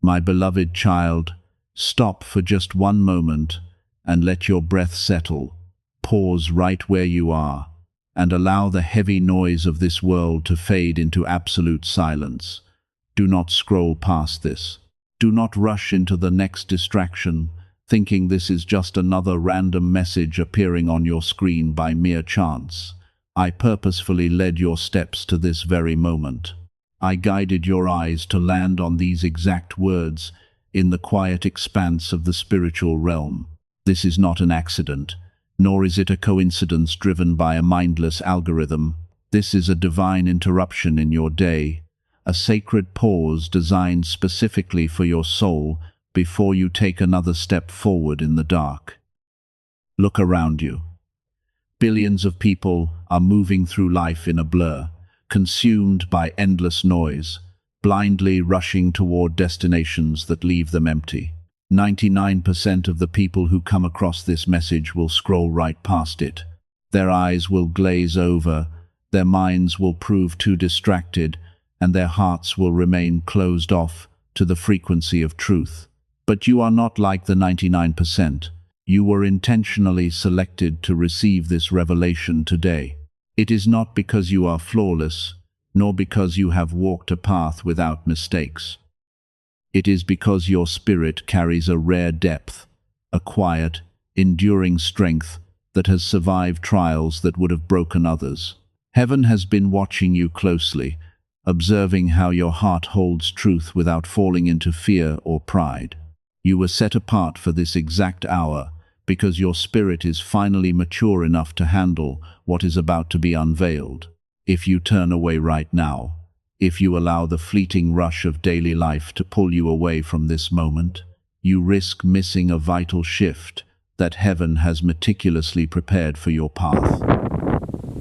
My beloved child, stop for just one moment and let your breath settle. Pause right where you are and allow the heavy noise of this world to fade into absolute silence. Do not scroll past this. Do not rush into the next distraction, thinking this is just another random message appearing on your screen by mere chance. I purposefully led your steps to this very moment. I guided your eyes to land on these exact words in the quiet expanse of the spiritual realm. This is not an accident, nor is it a coincidence driven by a mindless algorithm. This is a divine interruption in your day, a sacred pause designed specifically for your soul before you take another step forward in the dark. Look around you. Billions of people are moving through life in a blur, consumed by endless noise, blindly rushing toward destinations that leave them empty. 99% of the people who come across this message will scroll right past it. Their eyes will glaze over, their minds will prove too distracted, and their hearts will remain closed off to the frequency of truth. But you are not like the 99%. You were intentionally selected to receive this revelation today. It is not because you are flawless, nor because you have walked a path without mistakes. It is because your spirit carries a rare depth, a quiet, enduring strength that has survived trials that would have broken others. Heaven has been watching you closely, observing how your heart holds truth without falling into fear or pride. You were set apart for this exact hour because your spirit is finally mature enough to handle what is about to be unveiled. If you turn away right now, if you allow the fleeting rush of daily life to pull you away from this moment, you risk missing a vital shift that heaven has meticulously prepared for your path.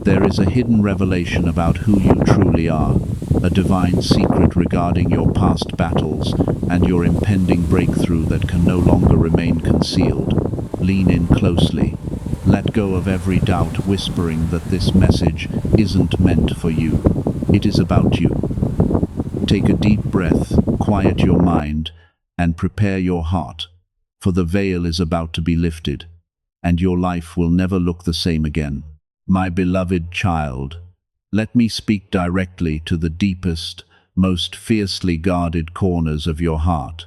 There is a hidden revelation about who you truly are, a divine secret regarding your past battles and your impending breakthrough that can no longer remain concealed. Lean in closely. Let go of every doubt whispering that this message isn't meant for you. It is about you. Take a deep breath, quiet your mind, and prepare your heart, for the veil is about to be lifted, and your life will never look the same again. My beloved child, let me speak directly to the deepest, most fiercely guarded corners of your heart.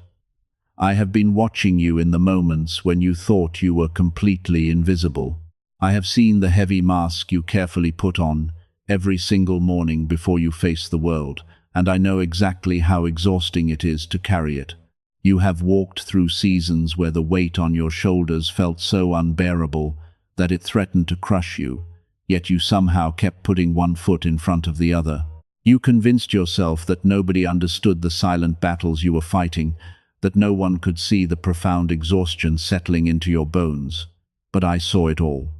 I have been watching you in the moments when you thought you were completely invisible. I have seen the heavy mask you carefully put on every single morning before you face the world, and I know exactly how exhausting it is to carry it. You have walked through seasons where the weight on your shoulders felt so unbearable that it threatened to crush you, yet you somehow kept putting one foot in front of the other. You convinced yourself that nobody understood the silent battles you were fighting, that no one could see the profound exhaustion settling into your bones. But I saw it all.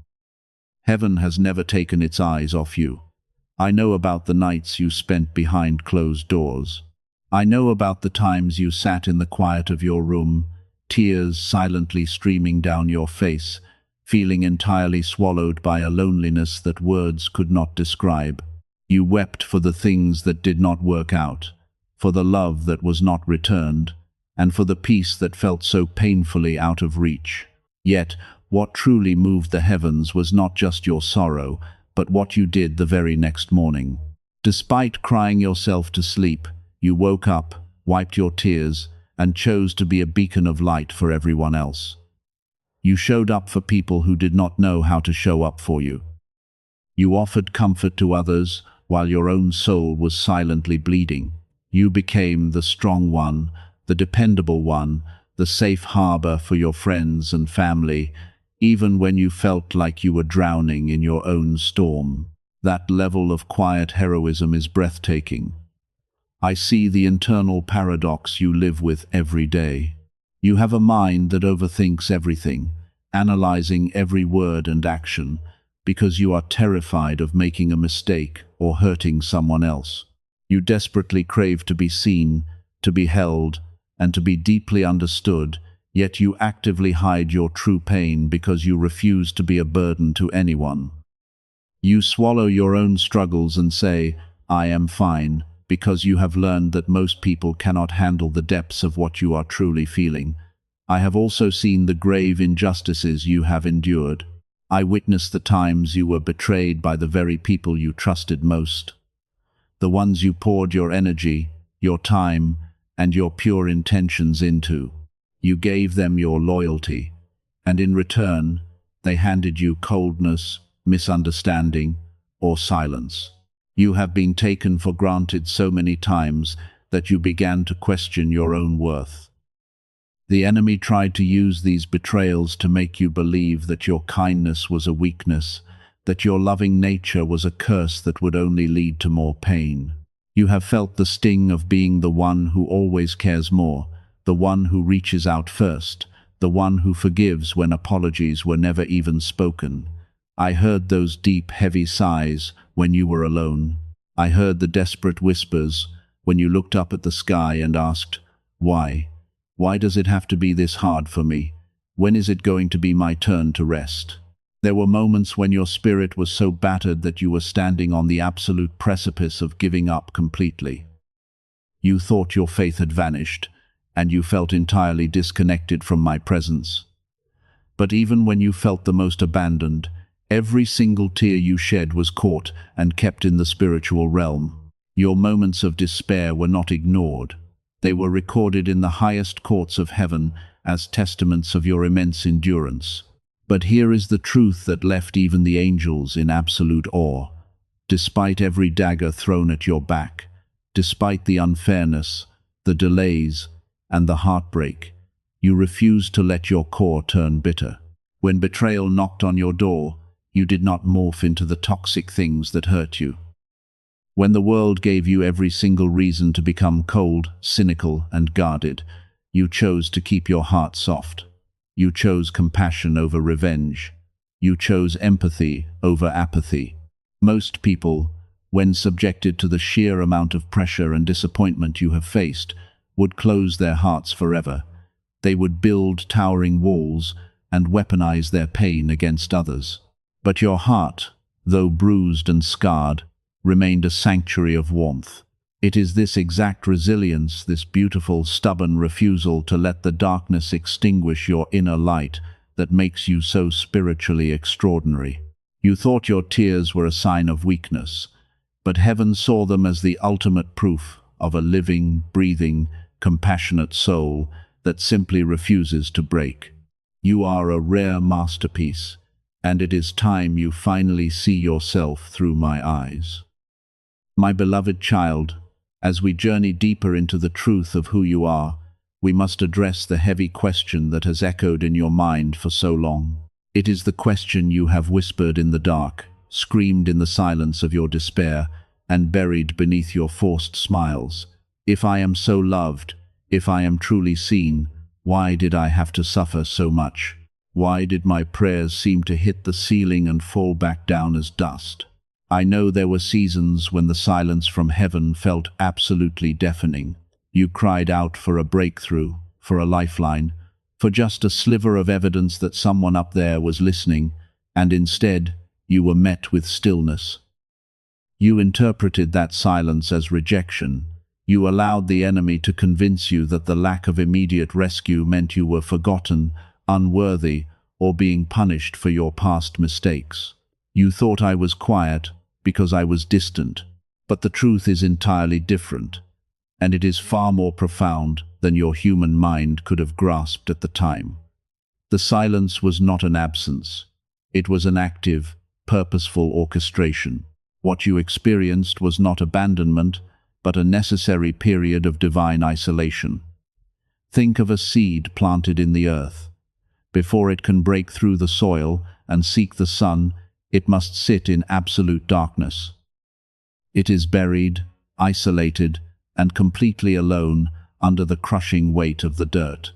Heaven has never taken its eyes off you. I know about the nights you spent behind closed doors. I know about the times you sat in the quiet of your room, tears silently streaming down your face, feeling entirely swallowed by a loneliness that words could not describe. You wept for the things that did not work out, for the love that was not returned, and for the peace that felt so painfully out of reach. Yet, what truly moved the heavens was not just your sorrow, but what you did the very next morning. Despite crying yourself to sleep, you woke up, wiped your tears, and chose to be a beacon of light for everyone else. You showed up for people who did not know how to show up for you. You offered comfort to others while your own soul was silently bleeding. You became the strong one, the dependable one, the safe harbor for your friends and family, even when you felt like you were drowning in your own storm. That level of quiet heroism is breathtaking. I see the internal paradox you live with every day. You have a mind that overthinks everything, analyzing every word and action, because you are terrified of making a mistake or hurting someone else. You desperately crave to be seen, to be held, and to be deeply understood, yet you actively hide your true pain because you refuse to be a burden to anyone. You swallow your own struggles and say, "I am fine," because you have learned that most people cannot handle the depths of what you are truly feeling. I have also seen the grave injustices you have endured. I witnessed the times you were betrayed by the very people you trusted most. The ones you poured your energy, your time, and your pure intentions into. You gave them your loyalty, and in return, they handed you coldness, misunderstanding, or silence. You have been taken for granted so many times that you began to question your own worth. The enemy tried to use these betrayals to make you believe that your kindness was a weakness, that your loving nature was a curse that would only lead to more pain. You have felt the sting of being the one who always cares more, the one who reaches out first, the one who forgives when apologies were never even spoken. I heard those deep, heavy sighs when you were alone. I heard the desperate whispers when you looked up at the sky and asked, "Why? Why does it have to be this hard for me? When is it going to be my turn to rest?" There were moments when your spirit was so battered that you were standing on the absolute precipice of giving up completely. You thought your faith had vanished, and you felt entirely disconnected from my presence. But even when you felt the most abandoned, every single tear you shed was caught and kept in the spiritual realm. Your moments of despair were not ignored. They were recorded in the highest courts of heaven as testaments of your immense endurance. But here is the truth that left even the angels in absolute awe. Despite every dagger thrown at your back, despite the unfairness, the delays, and the heartbreak, you refused to let your core turn bitter. When betrayal knocked on your door, you did not morph into the toxic things that hurt you. When the world gave you every single reason to become cold, cynical, and guarded, you chose to keep your heart soft. You chose compassion over revenge. You chose empathy over apathy. Most people, when subjected to the sheer amount of pressure and disappointment you have faced, would close their hearts forever. They would build towering walls and weaponize their pain against others. But your heart, though bruised and scarred, remained a sanctuary of warmth. It is this exact resilience, this beautiful, stubborn refusal to let the darkness extinguish your inner light, that makes you so spiritually extraordinary. You thought your tears were a sign of weakness, but heaven saw them as the ultimate proof of a living, breathing, compassionate soul that simply refuses to break. You are a rare masterpiece, and it is time you finally see yourself through my eyes. My beloved child, as we journey deeper into the truth of who you are, we must address the heavy question that has echoed in your mind for so long. It is the question you have whispered in the dark, screamed in the silence of your despair, and buried beneath your forced smiles. If I am so loved, if I am truly seen, why did I have to suffer so much? Why did my prayers seem to hit the ceiling and fall back down as dust? I know there were seasons when the silence from heaven felt absolutely deafening. You cried out for a breakthrough, for a lifeline, for just a sliver of evidence that someone up there was listening, and instead, you were met with stillness. You interpreted that silence as rejection. You allowed the enemy to convince you that the lack of immediate rescue meant you were forgotten, unworthy, or being punished for your past mistakes. You thought I was quiet because I was distant, but the truth is entirely different, and it is far more profound than your human mind could have grasped at the time. The silence was not an absence. It was an active, purposeful orchestration. What you experienced was not abandonment, but a necessary period of divine isolation. Think of a seed planted in the earth. Before it can break through the soil and seek the sun, it must sit in absolute darkness. It is buried, isolated, and completely alone under the crushing weight of the dirt.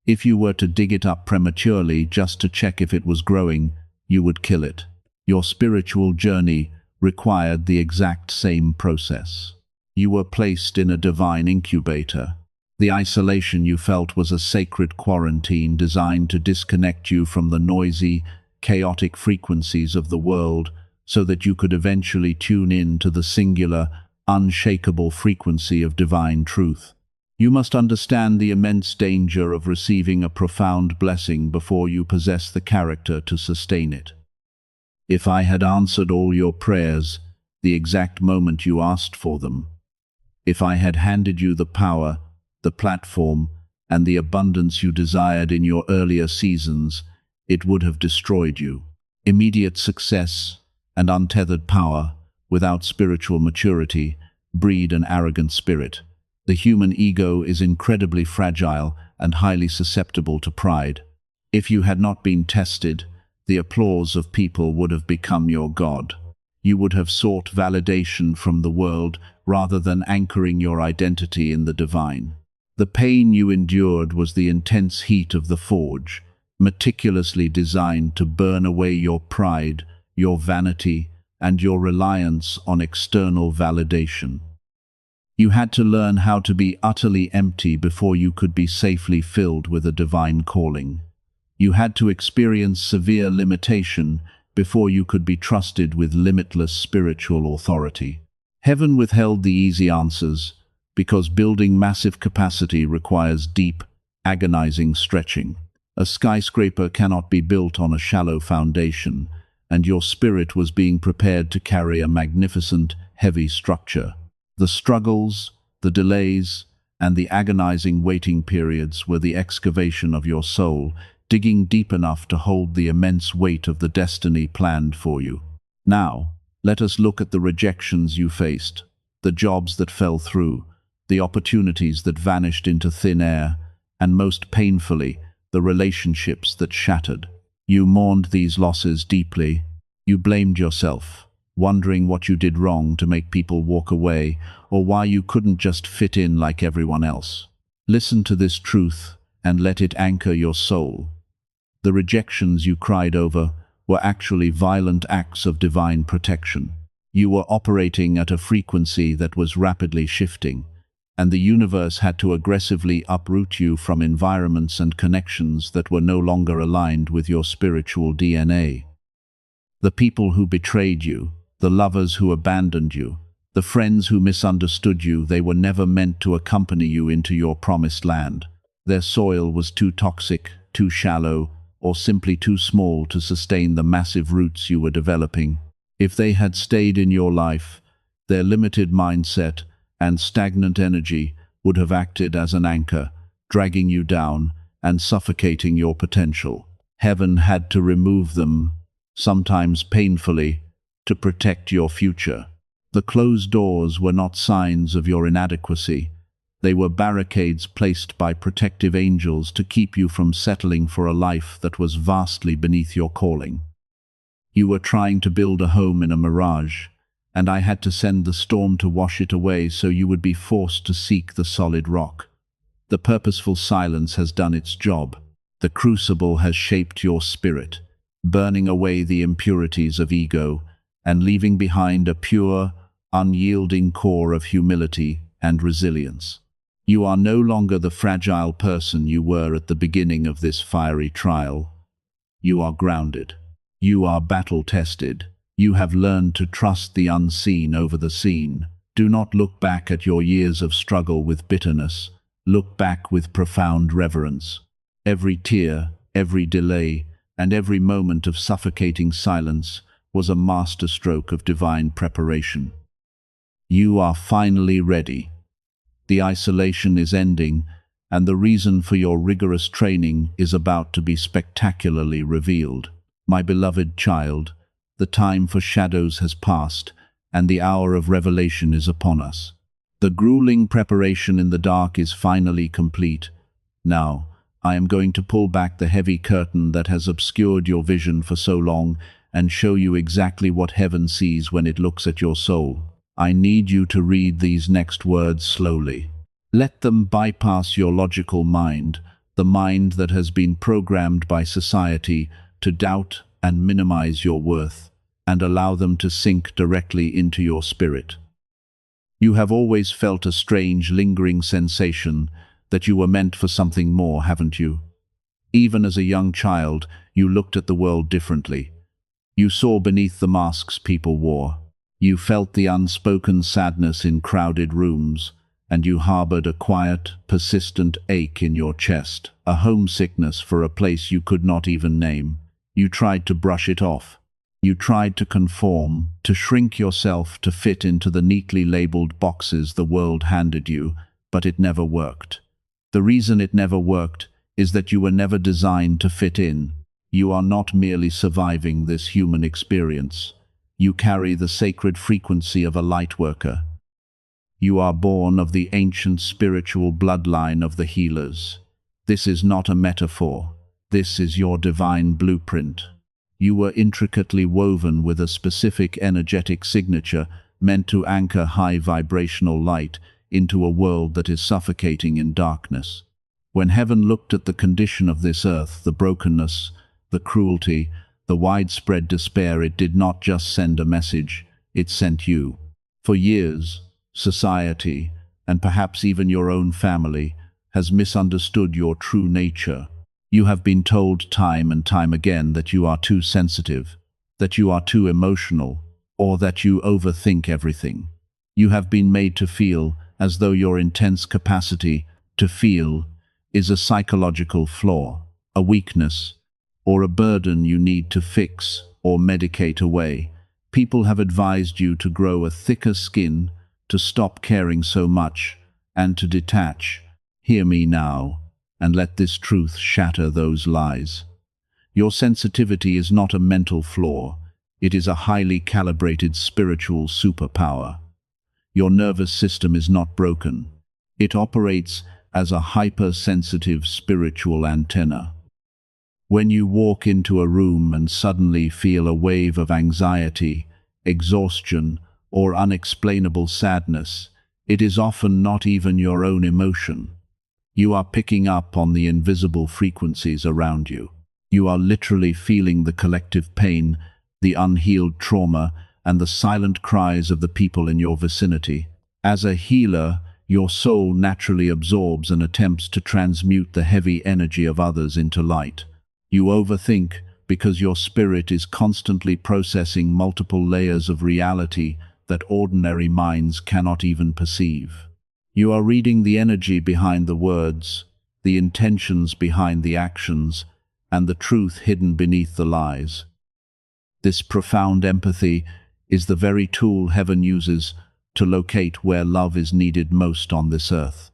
If you were to dig it up prematurely just to check if it was growing, you would kill it. Your spiritual journey required the exact same process. You were placed in a divine incubator. The isolation you felt was a sacred quarantine designed to disconnect you from the noisy, chaotic frequencies of the world so that you could eventually tune in to the singular, unshakable frequency of divine truth. You must understand the immense danger of receiving a profound blessing before you possess the character to sustain it. If I had answered all your prayers the exact moment you asked for them, if I had handed you the power, the platform, and the abundance you desired in your earlier seasons, it would have destroyed you. Immediate success and untethered power, without spiritual maturity, breed an arrogant spirit. The human ego is incredibly fragile and highly susceptible to pride. If you had not been tested, the applause of people would have become your god. You would have sought validation from the world rather than anchoring your identity in the divine. The pain you endured was the intense heat of the forge, meticulously designed to burn away your pride, your vanity, and your reliance on external validation. You had to learn how to be utterly empty before you could be safely filled with a divine calling. You had to experience severe limitation before you could be trusted with limitless spiritual authority. Heaven withheld the easy answers because building massive capacity requires deep, agonizing stretching. A skyscraper cannot be built on a shallow foundation, and your spirit was being prepared to carry a magnificent, heavy structure. The struggles, the delays, and the agonizing waiting periods were the excavation of your soul, digging deep enough to hold the immense weight of the destiny planned for you. Now, let us look at the rejections you faced, the jobs that fell through, the opportunities that vanished into thin air, and most painfully, the relationships that shattered. You mourned these losses deeply. You blamed yourself, wondering what you did wrong to make people walk away, or why you couldn't just fit in like everyone else. Listen to this truth and let it anchor your soul. The rejections you cried over were actually violent acts of divine protection. You were operating at a frequency that was rapidly shifting, and the universe had to aggressively uproot you from environments and connections that were no longer aligned with your spiritual DNA. The people who betrayed you, the lovers who abandoned you, the friends who misunderstood you, they were never meant to accompany you into your promised land. Their soil was too toxic, too shallow, or simply too small to sustain the massive roots you were developing. If they had stayed in your life, their limited mindset and stagnant energy would have acted as an anchor, dragging you down and suffocating your potential. Heaven had to remove them, sometimes painfully, to protect your future. The closed doors were not signs of your inadequacy. They were barricades placed by protective angels to keep you from settling for a life that was vastly beneath your calling. You were trying to build a home in a mirage, and I had to send the storm to wash it away so you would be forced to seek the solid rock. The purposeful silence has done its job. The crucible has shaped your spirit, burning away the impurities of ego and leaving behind a pure, unyielding core of humility and resilience. You are no longer the fragile person you were at the beginning of this fiery trial. You are grounded. You are battle-tested. You have learned to trust the unseen over the seen. Do not look back at your years of struggle with bitterness. Look back with profound reverence. Every tear, every delay, and every moment of suffocating silence was a masterstroke of divine preparation. You are finally ready. The isolation is ending, and the reason for your rigorous training is about to be spectacularly revealed. My beloved child, the time for shadows has passed, and the hour of revelation is upon us. The grueling preparation in the dark is finally complete. Now, I am going to pull back the heavy curtain that has obscured your vision for so long and show you exactly what heaven sees when it looks at your soul. I need you to read these next words slowly. Let them bypass your logical mind, the mind that has been programmed by society to doubt and minimize your worth, and allow them to sink directly into your spirit. You have always felt a strange, lingering sensation that you were meant for something more, haven't you? Even as a young child, you looked at the world differently. You saw beneath the masks people wore. You felt the unspoken sadness in crowded rooms, and you harbored a quiet, persistent ache in your chest, a homesickness for a place you could not even name. You tried to brush it off. You tried to conform, to shrink yourself to fit into the neatly labeled boxes the world handed you, but it never worked. The reason it never worked is that you were never designed to fit in. You are not merely surviving this human experience. You carry the sacred frequency of a light worker. You are born of the ancient spiritual bloodline of the healers. This is not a metaphor. This is your divine blueprint. You were intricately woven with a specific energetic signature meant to anchor high vibrational light into a world that is suffocating in darkness. When heaven looked at the condition of this earth, the brokenness, the cruelty, the widespread despair, it did not just send a message, it sent you. For years, society, and perhaps even your own family, has misunderstood your true nature. You have been told time and time again that you are too sensitive, that you are too emotional, or that you overthink everything. You have been made to feel as though your intense capacity to feel is a psychological flaw, a weakness, or a burden you need to fix or medicate away. People have advised you to grow a thicker skin, to stop caring so much, and to detach. Hear me now, and let this truth shatter those lies. Your sensitivity is not a mental flaw, it is a highly calibrated spiritual superpower. Your nervous system is not broken. It operates as a hypersensitive spiritual antenna. When you walk into a room and suddenly feel a wave of anxiety, exhaustion, or unexplainable sadness, it is often not even your own emotion. You are picking up on the invisible frequencies around you. You are literally feeling the collective pain, the unhealed trauma, and the silent cries of the people in your vicinity. As a healer, your soul naturally absorbs and attempts to transmute the heavy energy of others into light. You overthink because your spirit is constantly processing multiple layers of reality that ordinary minds cannot even perceive. You are reading the energy behind the words, the intentions behind the actions, and the truth hidden beneath the lies. This profound empathy is the very tool heaven uses to locate where love is needed most on this earth.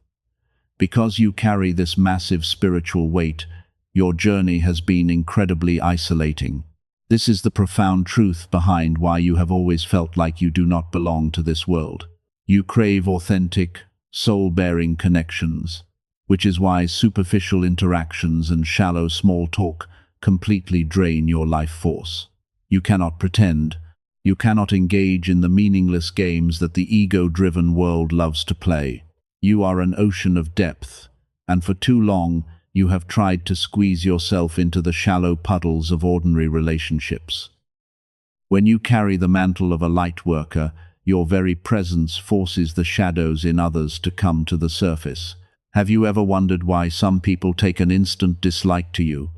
Because you carry this massive spiritual weight, your journey has been incredibly isolating. This is the profound truth behind why you have always felt like you do not belong to this world. You crave authentic, soul-bearing connections, which is why superficial interactions and shallow small talk completely drain your life force. You cannot pretend. You cannot engage in the meaningless games that the ego-driven world loves to play. You are an ocean of depth, and for too long, you have tried to squeeze yourself into the shallow puddles of ordinary relationships. When you carry the mantle of a light worker, your very presence forces the shadows in others to come to the surface. Have you ever wondered why some people take an instant dislike to you,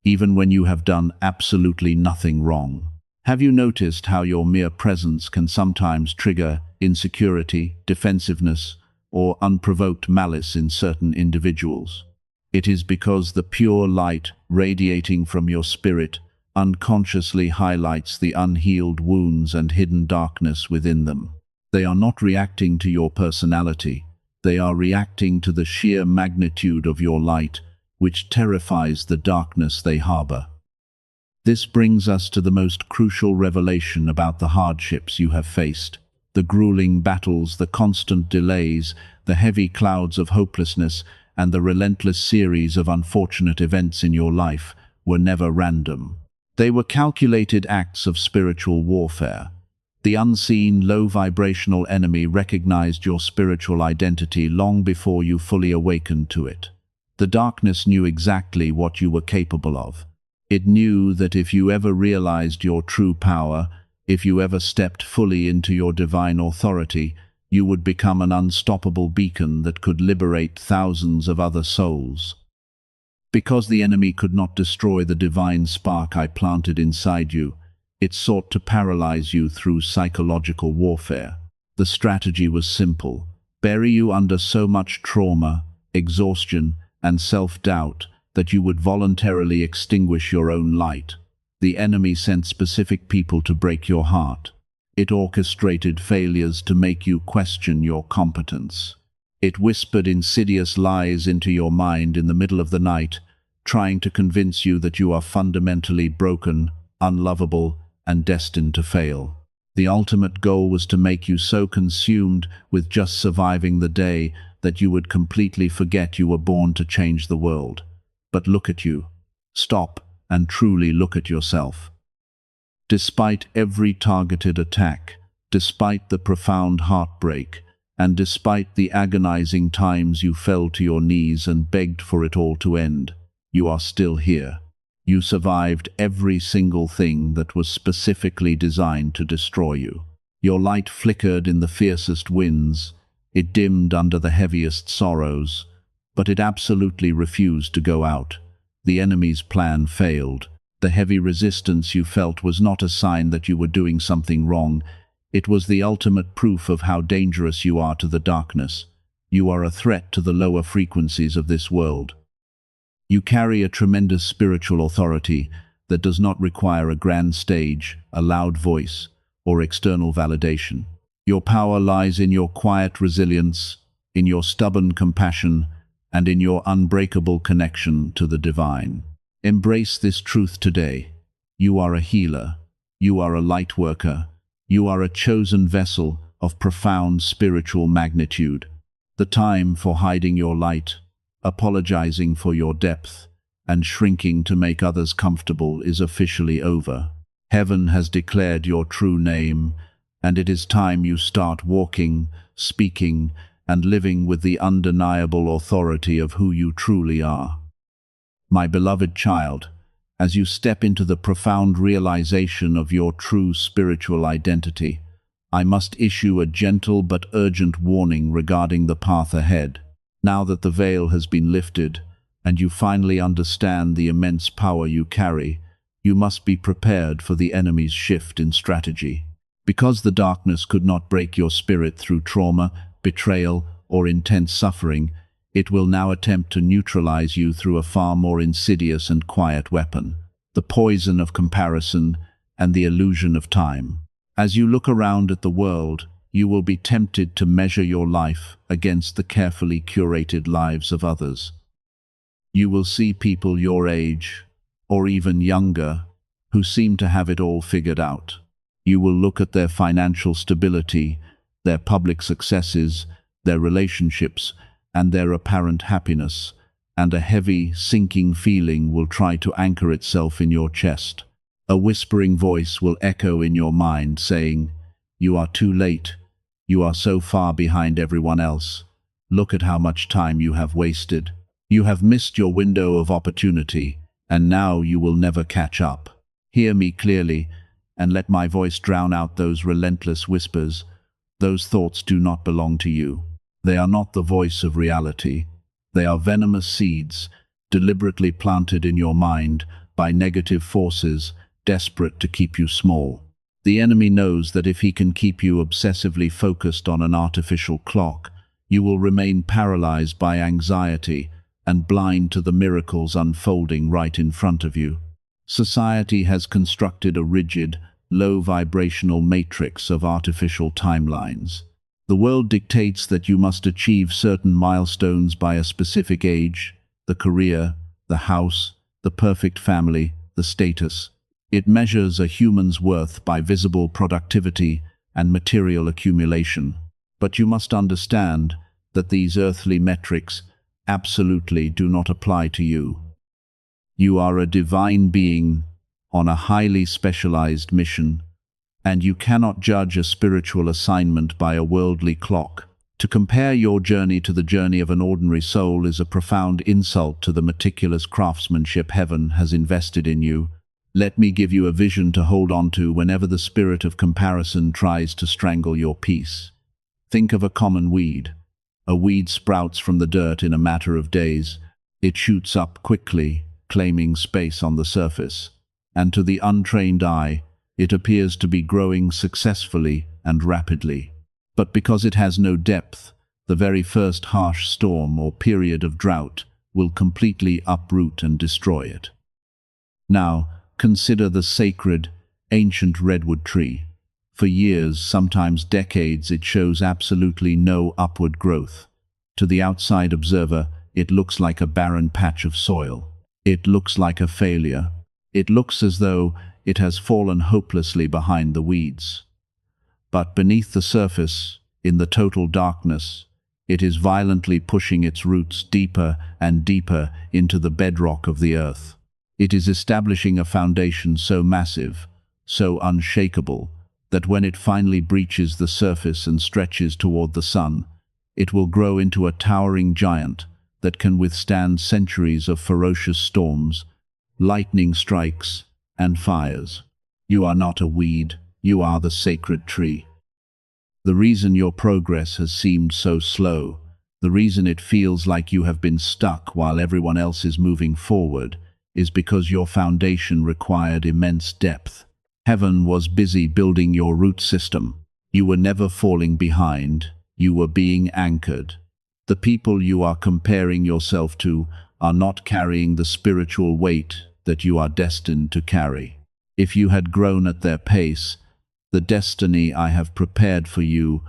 even when you have done absolutely nothing wrong? Have you noticed how your mere presence can sometimes trigger insecurity, defensiveness, or unprovoked malice in certain individuals? It is because the pure light radiating from your spirit unconsciously highlights the unhealed wounds and hidden darkness within them. They are not reacting to your personality. They are reacting to the sheer magnitude of your light, which terrifies the darkness they harbor. This brings us to the most crucial revelation about the hardships you have faced. The grueling battles, the constant delays, the heavy clouds of hopelessness, and the relentless series of unfortunate events in your life were never random. They were calculated acts of spiritual warfare. The unseen, low-vibrational enemy recognized your spiritual identity long before you fully awakened to it. The darkness knew exactly what you were capable of. It knew that if you ever realized your true power, if you ever stepped fully into your divine authority, you would become an unstoppable beacon that could liberate thousands of other souls. Because the enemy could not destroy the divine spark I planted inside you, It sought to paralyze you through psychological warfare. The strategy was simple: bury you under so much trauma, exhaustion, and self-doubt that you would voluntarily extinguish your own light. The enemy sent specific people to break your heart. It orchestrated failures to make you question your competence. It whispered insidious lies into your mind in the middle of the night, trying to convince you that you are fundamentally broken, unlovable, and destined to fail. The ultimate goal was to make you so consumed with just surviving the day that you would completely forget you were born to change the world. But look at you. Stop and truly look at yourself. Despite every targeted attack, despite the profound heartbreak, and despite the agonizing times you fell to your knees and begged for it all to end, you are still here. You survived every single thing that was specifically designed to destroy you. Your light flickered in the fiercest winds, it dimmed under the heaviest sorrows, but it absolutely refused to go out. The enemy's plan failed. The heavy resistance you felt was not a sign that you were doing something wrong. It was the ultimate proof of how dangerous you are to the darkness. You are a threat to the lower frequencies of this world. You carry a tremendous spiritual authority that does not require a grand stage, a loud voice, or external validation. Your power lies in your quiet resilience, in your stubborn compassion, and in your unbreakable connection to the divine. Embrace this truth today. You are a healer. You are a light worker. You are a chosen vessel of profound spiritual magnitude. The time for hiding your light, apologizing for your depth, and shrinking to make others comfortable is officially over. Heaven has declared your true name, and it is time you start walking, speaking, and living with the undeniable authority of who you truly are. My beloved child, as you step into the profound realization of your true spiritual identity, I must issue a gentle but urgent warning regarding the path ahead. Now that the veil has been lifted, and you finally understand the immense power you carry, you must be prepared for the enemy's shift in strategy. Because the darkness could not break your spirit through trauma, betrayal, or intense suffering, it will now attempt to neutralize you through a far more insidious and quiet weapon: the poison of comparison and the illusion of time. As you look around at the world, you will be tempted to measure your life against the carefully curated lives of others. You will see people your age, or even younger, who seem to have it all figured out. You will look at their financial stability, their public successes, their relationships, and their apparent happiness, and a heavy, sinking feeling will try to anchor itself in your chest. A whispering voice will echo in your mind saying, "You are too late. You are so far behind everyone else. Look at how much time you have wasted. You have missed your window of opportunity, and now you will never catch up." Hear me clearly, and let my voice drown out those relentless whispers. Those thoughts do not belong to you. They are not the voice of reality. They are venomous seeds, deliberately planted in your mind by negative forces, desperate to keep you small. The enemy knows that if he can keep you obsessively focused on an artificial clock, you will remain paralyzed by anxiety and blind to the miracles unfolding right in front of you. Society has constructed a rigid, low-vibrational matrix of artificial timelines. The world dictates that you must achieve certain milestones by a specific age: the career, the house, the perfect family, the status. It measures a human's worth by visible productivity and material accumulation. But you must understand that these earthly metrics absolutely do not apply to you. You are a divine being on a highly specialized mission, and you cannot judge a spiritual assignment by a worldly clock. To compare your journey to the journey of an ordinary soul is a profound insult to the meticulous craftsmanship heaven has invested in you. Let me give you a vision to hold on to whenever the spirit of comparison tries to strangle your peace. Think of a common weed. A weed sprouts from the dirt in a matter of days. It shoots up quickly, claiming space on the surface. And to the untrained eye, It appears to be growing successfully and rapidly. But because it has no depth, the very first harsh storm or period of drought will completely uproot and destroy it. Now, consider the sacred, ancient redwood tree. For years, sometimes decades, it shows absolutely no upward growth. To the outside observer, it looks like a barren patch of soil. It looks like a failure. It looks as though it has fallen hopelessly behind the weeds. But beneath the surface, in the total darkness, it is violently pushing its roots deeper and deeper into the bedrock of the earth. It is establishing a foundation so massive, so unshakable, that when it finally breaches the surface and stretches toward the sun, it will grow into a towering giant that can withstand centuries of ferocious storms, lightning strikes, and fires. You are not a weed, you are the sacred tree. The reason your progress has seemed so slow, the reason it feels like you have been stuck while everyone else is moving forward, is because your foundation required immense depth. Heaven was busy building your root system. You were never falling behind, you were being anchored. The people you are comparing yourself to are not carrying the spiritual weight that you are destined to carry. If you had grown at their pace, the destiny I have prepared for you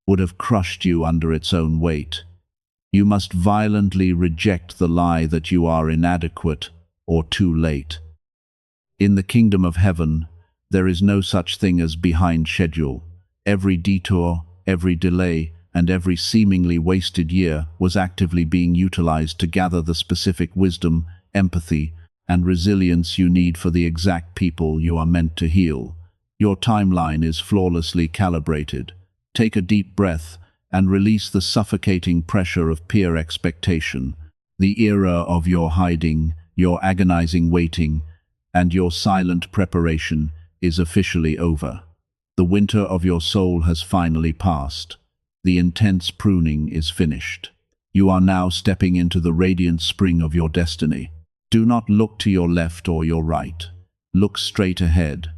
would have crushed you under its own weight. You must violently reject the lie that you are inadequate or too late. In the kingdom of heaven, there is no such thing as behind schedule. Every detour, every delay, and every seemingly wasted year was actively being utilized to gather the specific wisdom, empathy, and resilience you need for the exact people you are meant to heal. Your timeline is flawlessly calibrated. Take a deep breath and release the suffocating pressure of peer expectation. The era of your hiding, your agonizing waiting, and your silent preparation is officially over. The winter of your soul has finally passed. The intense pruning is finished. You are now stepping into the radiant spring of your destiny. Do not look to your left or your right. Look straight ahead.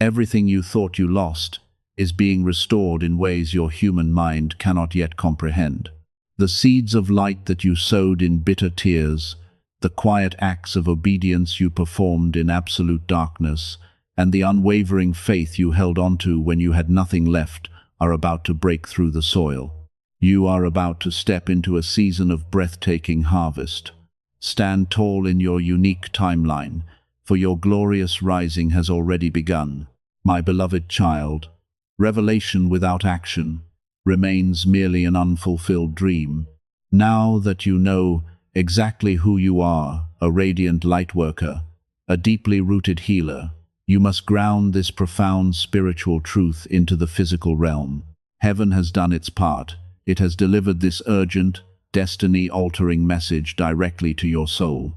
Everything you thought you lost is being restored in ways your human mind cannot yet comprehend. The seeds of light that you sowed in bitter tears, the quiet acts of obedience you performed in absolute darkness, and the unwavering faith you held onto when you had nothing left, are about to break through the soil. You are about to step into a season of breathtaking harvest. Stand tall in your unique timeline, for your glorious rising has already begun. My beloved child, revelation without action remains merely an unfulfilled dream. Now that you know exactly who you are, a radiant lightworker, a deeply rooted healer, you must ground this profound spiritual truth into the physical realm. Heaven has done its part. It has delivered this urgent, destiny-altering message directly to your soul.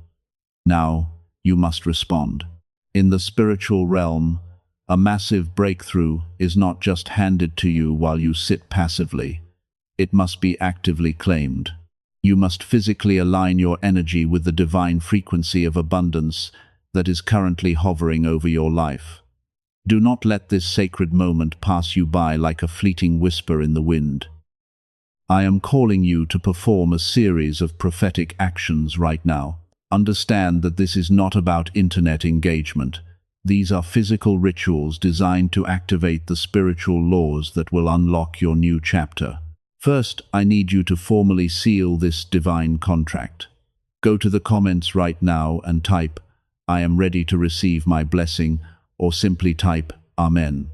Now, you must respond. In the spiritual realm, a massive breakthrough is not just handed to you while you sit passively. It must be actively claimed. You must physically align your energy with the divine frequency of abundance that is currently hovering over your life. Do not let this sacred moment pass you by like a fleeting whisper in the wind. I am calling you to perform a series of prophetic actions right now. Understand that this is not about internet engagement. These are physical rituals designed to activate the spiritual laws that will unlock your new chapter. First, I need you to formally seal this divine contract. Go to the comments right now and type, "I am ready to receive my blessing," or simply type, "Amen."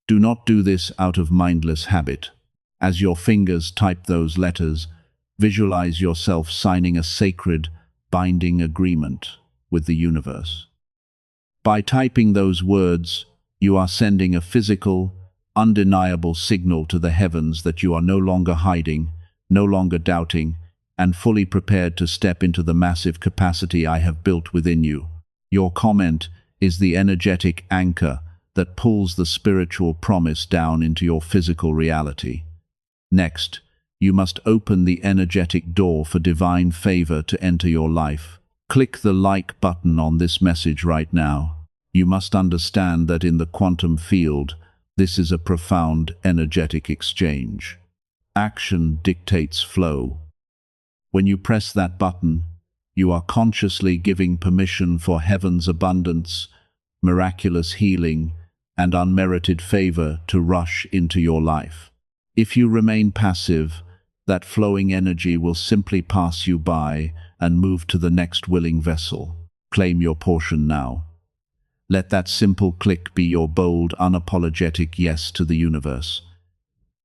Do not do this out of mindless habit. As your fingers type those letters, visualize yourself signing a sacred, binding agreement with the universe. By typing those words, you are sending a physical, undeniable signal to the heavens that you are no longer hiding, no longer doubting, and fully prepared to step into the massive capacity I have built within you. Your comment is the energetic anchor that pulls the spiritual promise down into your physical reality. Next, you must open the energetic door for divine favor to enter your life. Click the like button on this message right now. You must understand that in the quantum field, this is a profound energetic exchange. Action dictates flow. When you press that button, you are consciously giving permission for heaven's abundance, miraculous healing, and unmerited favor to rush into your life. If you remain passive, that flowing energy will simply pass you by and move to the next willing vessel. Claim your portion now. Let that simple click be your bold, unapologetic yes to the universe.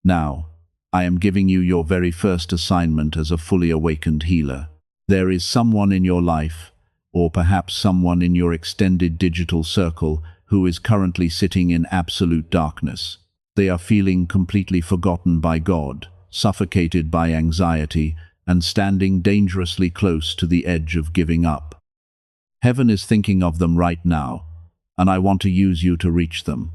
Now, I am giving you your very first assignment as a fully awakened healer. There is someone in your life, or perhaps someone in your extended digital circle, who is currently sitting in absolute darkness. They are feeling completely forgotten by God, suffocated by anxiety, and standing dangerously close to the edge of giving up. Heaven is thinking of them right now, and I want to use you to reach them.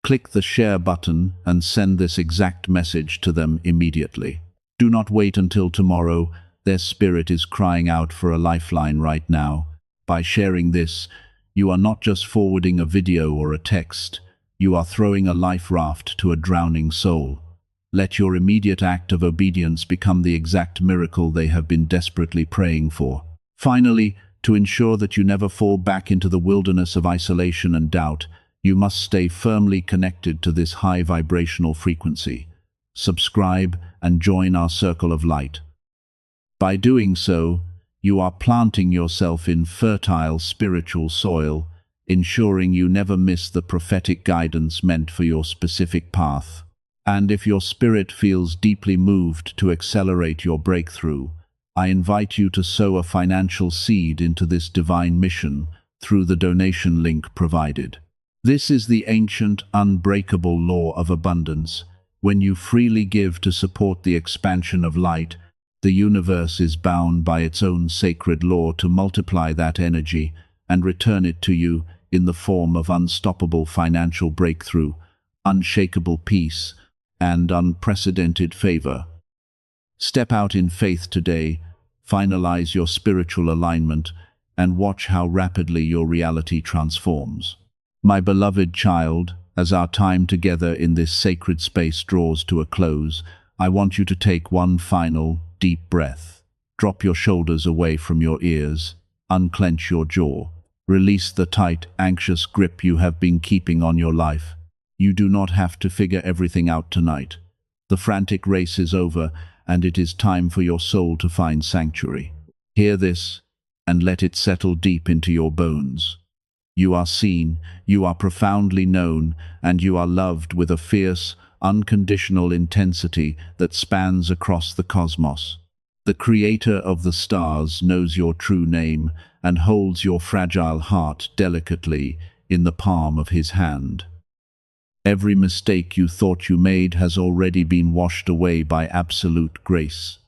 Click the share button and send this exact message to them immediately. Do not wait until tomorrow. Their spirit is crying out for a lifeline right now. By sharing this, you are not just forwarding a video or a text, you are throwing a life raft to a drowning soul. Let your immediate act of obedience become the exact miracle they have been desperately praying for. Finally, to ensure that you never fall back into the wilderness of isolation and doubt, you must stay firmly connected to this high vibrational frequency. Subscribe and join our circle of light. By doing so, you are planting yourself in fertile spiritual soil, ensuring you never miss the prophetic guidance meant for your specific path. And if your spirit feels deeply moved to accelerate your breakthrough, I invite you to sow a financial seed into this divine mission through the donation link provided. This is the ancient, unbreakable law of abundance. When you freely give to support the expansion of light, the universe is bound by its own sacred law to multiply that energy and return it to you in the form of unstoppable financial breakthrough, unshakable peace, and unprecedented favor. Step out in faith today, finalize your spiritual alignment, and watch how rapidly your reality transforms. My beloved child, as our time together in this sacred space draws to a close, I want you to take one final, deep breath. Drop your shoulders away from your ears, unclench your jaw, release the tight, anxious grip you have been keeping on your life. You do not have to figure everything out tonight. The frantic race is over, and it is time for your soul to find sanctuary. Hear this, and let it settle deep into your bones. You are seen, you are profoundly known, and you are loved with a fierce, unconditional intensity that spans across the cosmos. The Creator of the stars knows your true name and holds your fragile heart delicately in the palm of His hand. Every mistake you thought you made has already been washed away by absolute grace.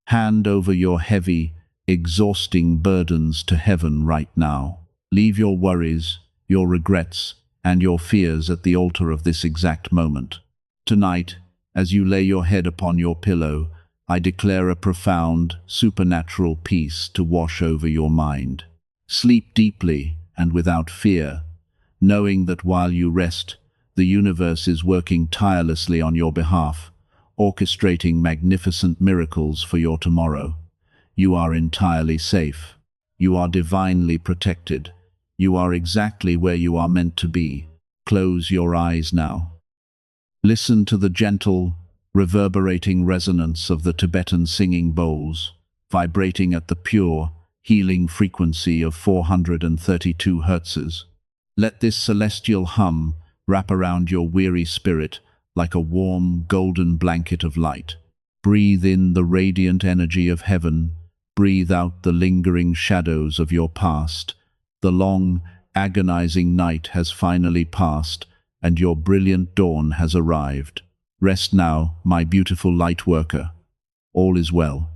Hand over your heavy, exhausting burdens to heaven right now. Leave your worries, your regrets, and your fears at the altar of this exact moment. Tonight, as you lay your head upon your pillow, I declare a profound, supernatural peace to wash over your mind. Sleep deeply and without fear, knowing that while you rest, the universe is working tirelessly on your behalf, orchestrating magnificent miracles for your tomorrow. You are entirely safe. You are divinely protected. You are exactly where you are meant to be. Close your eyes now. Listen to the gentle, reverberating resonance of the Tibetan singing bowls, vibrating at the pure, healing frequency of 432 Hz. Let this celestial hum wrap around your weary spirit like a warm, golden blanket of light. Breathe in the radiant energy of heaven. Breathe out the lingering shadows of your past. The long, agonizing night has finally passed, and your brilliant dawn has arrived. Rest now, my beautiful light worker. All is well.